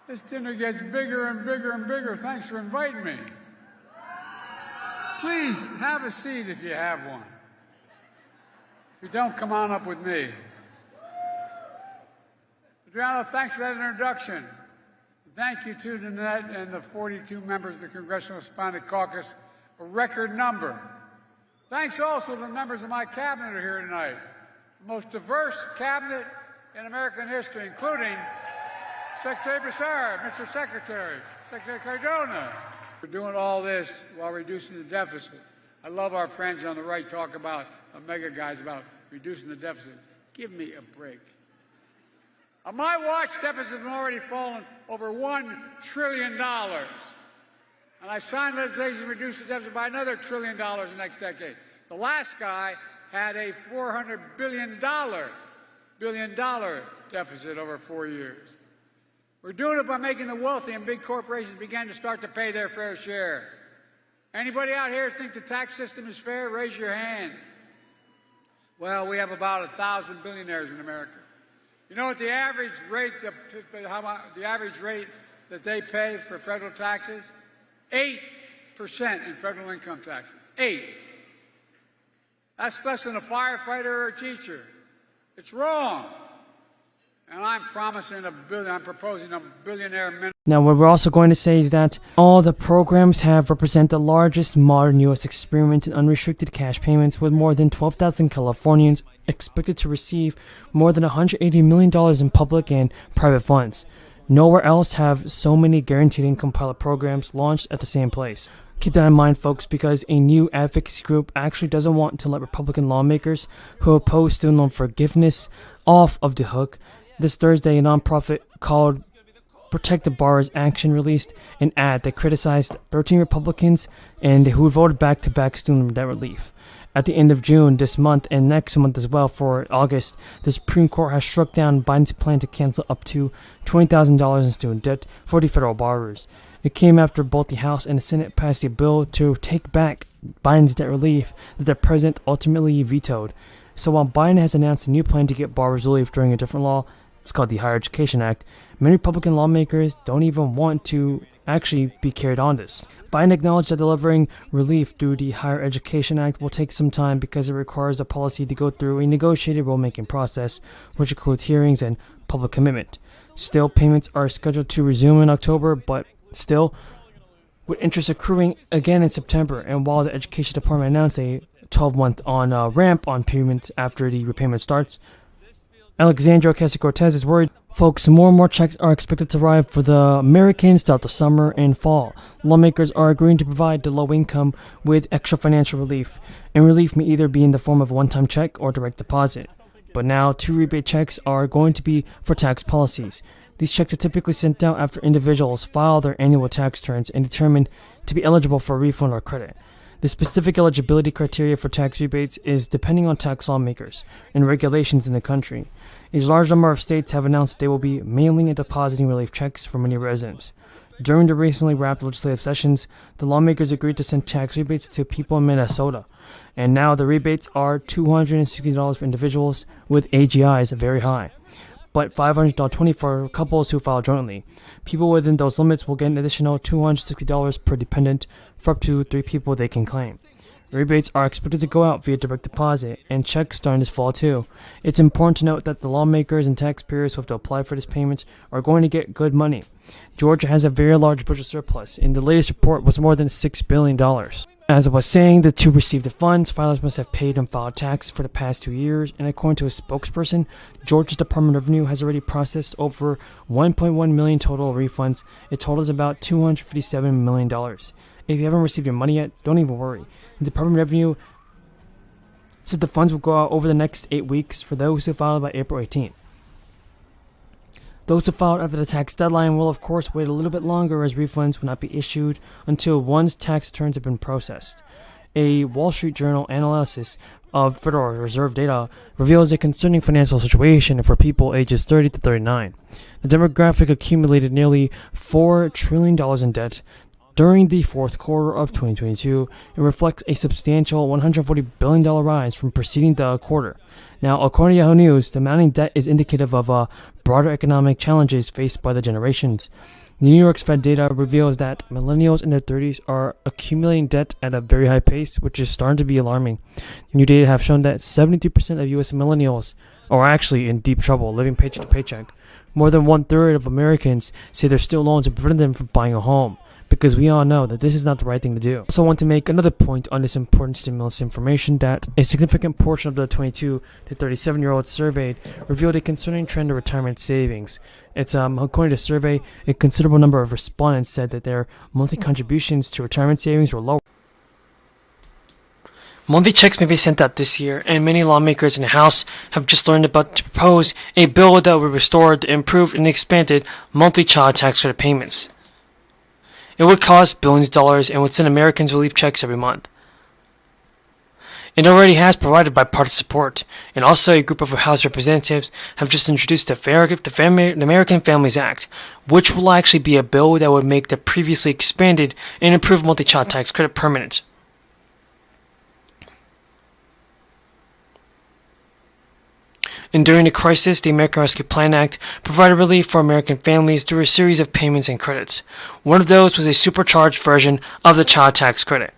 This dinner gets bigger and bigger and bigger. Thanks for inviting me. Please have a seat if you have one. If you don't, come on up with me. Adriano, thanks for that introduction. Thank you to Nanette and the 42 members of the Congressional Hispanic Caucus, a record number. Thanks also to the members of my cabinet who are here tonight, the most diverse cabinet in American history, including Secretary Brassard, Mr. Secretary, Secretary Cardona. We're doing all this while reducing the deficit. I love our friends on the right talk about, mega guys, about reducing the deficit. Give me a break. On my watch, deficits have already fallen over $1 trillion. And I signed legislation to reduce the deficit by another $1 trillion in the next decade. The last guy had a $400 billion deficit over 4 years. We're doing it by making the wealthy and big corporations begin to start to pay their fair share. Anybody out here think the tax system is fair? Raise your hand. Well, we have about 1,000 billionaires in America. You know what the average rate, the average rate that they pay for federal taxes? 8% in federal income taxes. 8. That's less than a firefighter or a teacher. It's wrong. And I'm proposing a billionaire minimum. Now, what we're also going to say is that all the programs have represent the largest modern U.S. experiment in unrestricted cash payments, with more than 12,000 Californians expected to receive more than $180 million in public and private funds. Nowhere else have so many guaranteed income pilot programs launched at the same place. Keep that in mind, folks, because a new advocacy group actually doesn't want to let Republican lawmakers who oppose student loan forgiveness off of the hook. This Thursday, a nonprofit called Protect the Borrowers Action released an ad that criticized 13 Republicans and who voted back-to-back student debt relief. At the end of June this month and next month as well for August, the Supreme Court has struck down Biden's plan to cancel up to $20,000 in student debt for the federal borrowers. It came after both the House and the Senate passed a bill to take back Biden's debt relief that the president ultimately vetoed. So while Biden has announced a new plan to get borrowers relief during a different law, it's called the Higher Education Act, many Republican lawmakers don't even want to actually be carried on this. Biden acknowledged that delivering relief through the Higher Education Act will take some time because it requires the policy to go through a negotiated rulemaking process, which includes hearings and public commitment. Still, payments are scheduled to resume in October, but still, with interest accruing again in September. And while the Education Department announced a 12-month ramp on payments after the repayment starts, Alexandria Ocasio-Cortez is worried. Folks, more and more checks are expected to arrive for the Americans throughout the summer and fall. Lawmakers are agreeing to provide the low income with extra financial relief, and relief may either be in the form of a one-time check or direct deposit. But now, 2 rebate checks are going to be for tax policies. These checks are typically sent out after individuals file their annual tax returns and determined to be eligible for a refund or credit. The specific eligibility criteria for tax rebates is depending on tax lawmakers and regulations in the country. A large number of states have announced they will be mailing and depositing relief checks for many residents. During the recently wrapped legislative sessions, the lawmakers agreed to send tax rebates to people in Minnesota. And now the rebates are $260 for individuals with AGIs very high, but $520 for couples who file jointly. People within those limits will get an additional $260 per dependent for up to 3 people they can claim. Rebates are expected to go out via direct deposit and checks starting this fall too. It's important to note that the lawmakers and taxpayers who have to apply for these payments are going to get good money. Georgia has a very large budget surplus, and the latest report was more than $6 billion. As I was saying, to receive the funds, filers must have paid and filed taxes for the past 2 years, and according to a spokesperson, Georgia's Department of Revenue has already processed over 1.1 million total refunds. It totals about $257 million. If you haven't received your money yet, don't even worry. The Department of Revenue said the funds will go out over the next 8 weeks for those who filed by April 18th. Those who filed after the tax deadline will of course wait a little bit longer, as refunds will not be issued until one's tax returns have been processed. A Wall Street Journal analysis of Federal Reserve data reveals a concerning financial situation for people ages 30 to 39. The demographic accumulated nearly $4 trillion in debt during the fourth quarter of 2022. It reflects a substantial $140 billion rise from preceding the quarter. Now, according to Yahoo News, the mounting debt is indicative of a broader economic challenges faced by the generations. New York's Fed data reveals that millennials in their 30s are accumulating debt at a very high pace, which is starting to be alarming. New data have shown that 72% of U.S. millennials are actually in deep trouble, living paycheck to paycheck. More than one-third of Americans say there's still loans that prevent them from buying a home, because we all know that this is not the right thing to do. I also want to make another point on this important stimulus information that a significant portion of the 22 to 37-year-olds surveyed revealed a concerning trend of retirement savings. According to the survey, a considerable number of respondents said that their monthly contributions to retirement savings were low. Monthly checks may be sent out this year, and many lawmakers in the House have just learned about to propose a bill that will restore the improved and expanded monthly child tax credit payments. It would cost billions of dollars and would send Americans relief checks every month. It already has provided bipartisan support, and also a group of House representatives have just introduced the American Families Act, which will actually be a bill that would make the previously expanded and improved monthly child tax credit permanent. And during the crisis, the American Rescue Plan Act provided relief for American families through a series of payments and credits. One of those was a supercharged version of the child tax credit.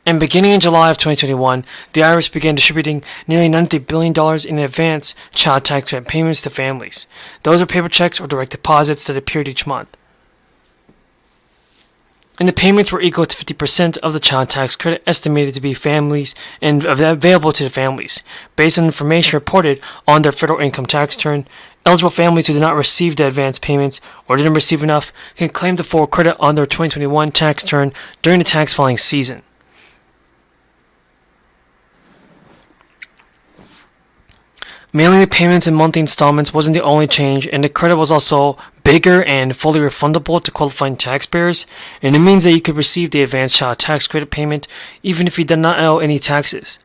And beginning in July of 2021, the IRS began distributing nearly $90 billion in advance child tax credit payments to families. Those are paper checks or direct deposits that appeared each month. And the payments were equal to 50% of the child tax credit estimated to be families and available to the families. Based on information reported on their federal income tax return, eligible families who did not receive the advance payments or didn't receive enough can claim the full credit on their 2021 tax return during the tax filing season. Mailing the payments in monthly installments wasn't the only change, and the credit was also bigger and fully refundable to qualifying taxpayers, and it means that you could receive the advanced child tax credit payment even if you did not owe any taxes.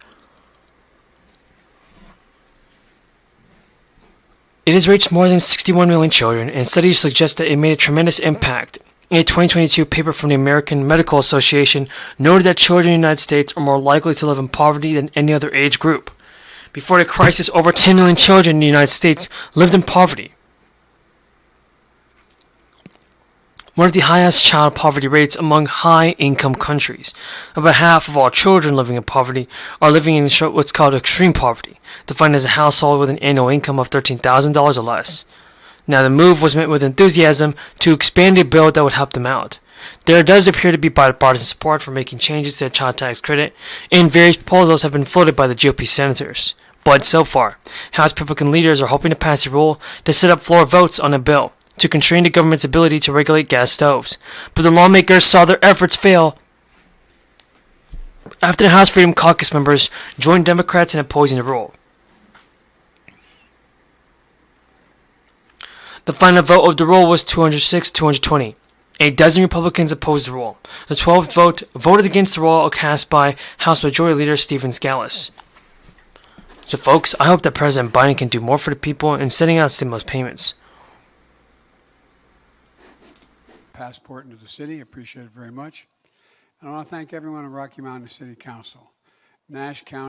It has reached more than 61 million children, and studies suggest that it made a tremendous impact. A 2022 paper from the American Medical Association noted that children in the United States are more likely to live in poverty than any other age group. Before the crisis, over 10 million children in the United States lived in poverty. One of the highest child poverty rates among high-income countries. About half of all children living in poverty are living in what's called extreme poverty, defined as a household with an annual income of $13,000 or less. Now, the move was met with enthusiasm to expand a bill that would help them out. There does appear to be bipartisan support for making changes to the child tax credit, and various proposals have been floated by the GOP senators. But so far, House Republican leaders are hoping to pass a rule to set up floor votes on a bill to constrain the government's ability to regulate gas stoves. But the lawmakers saw their efforts fail after the House Freedom Caucus members joined Democrats in opposing the rule. The final vote of the rule was 206-220. A dozen Republicans opposed the rule. The 12th vote voted against the rule cast by House Majority Leader Stephen Scalise. So folks, I hope that President Biden can do more for the people in setting out stimulus payments. Passport into the city, appreciate it very much. And I want to thank everyone in Rocky Mountain City Council, Nash County.